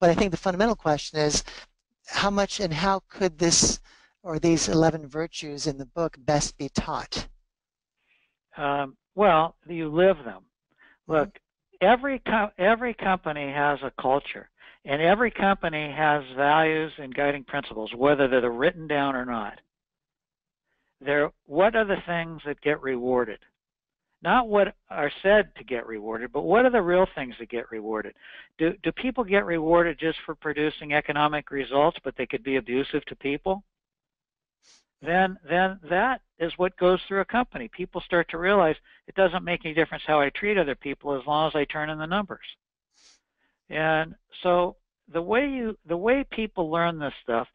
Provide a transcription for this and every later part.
But I think the fundamental question is how much and how could this or these 11 virtues in the book best be taught? Well, you live them. Mm-hmm. Look, every company has a culture, and every company has values and guiding principles, whether they're written down or not. What are the things that get rewarded? Not what are said to get rewarded, but what are the real things that get rewarded? Do people get rewarded just for producing economic results, but they could be abusive to people? Then that is what goes through a company. People start to realize it doesn't make any difference how I treat other people as long as I turn in the numbers. And so the way people learn this stuff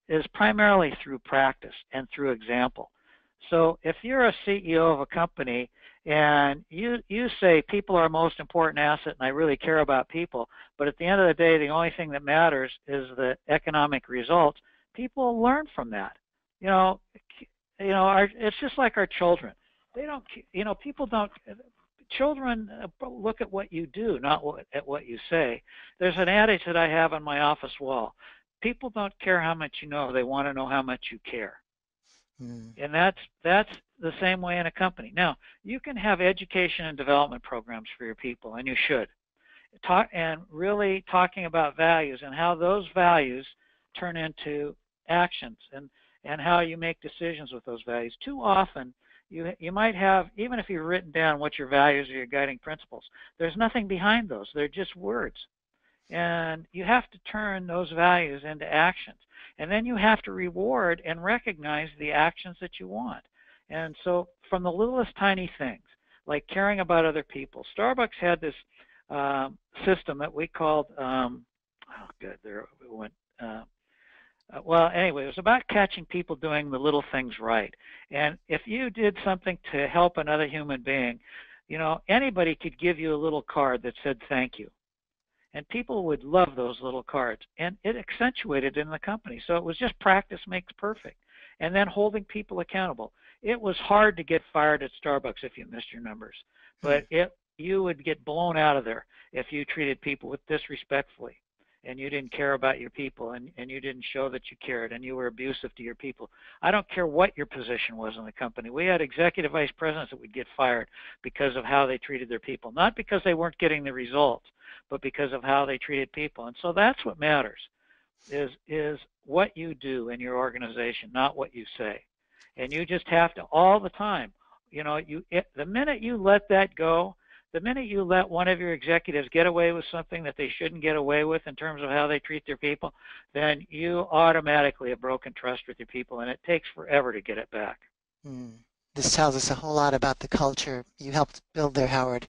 is primarily through practice and through example. So if you're a CEO of a company and you say people are our most important asset and I really care about people, but at the end of the day the only thing that matters is the economic results, people learn from that. You know, it's just like our children. They don't, people don't. Children look at what you do, not at what you say. There's an adage that I have on my office wall. People don't care how much you know; they want to know how much you care. And that's the same way in a company. Now, you can have education and development programs for your people, and you should. And really talking about values and how those values turn into actions and how you make decisions with those values. Too often, you might have, even if you've written down what your values or your guiding principles, there's nothing behind those. They're just words. And you have to turn those values into actions. And then you have to reward and recognize the actions that you want. And so from the littlest tiny things, like caring about other people, Starbucks had this system that we called, well, anyway, it was about catching people doing the little things right. And if you did something to help another human being, anybody could give you a little card that said thank you. And people would love those little cards. And it accentuated in the company. So it was just practice makes perfect. And then holding people accountable. It was hard to get fired at Starbucks if you missed your numbers. But you would get blown out of there if you treated people with disrespectfully and you didn't care about your people and you didn't show that you cared and you were abusive to your people. I don't care what your position was in the company. We had executive vice presidents that would get fired because of how they treated their people, not because they weren't getting the results, but because of how they treated people. And so that's what matters, is what you do in your organization, not what you say. And you just have to all the time, the minute you let that go, the minute you let one of your executives get away with something that they shouldn't get away with in terms of how they treat their people, then you automatically have broken trust with your people, and it takes forever to get it back. This tells us a whole lot about the culture you helped build there, Howard.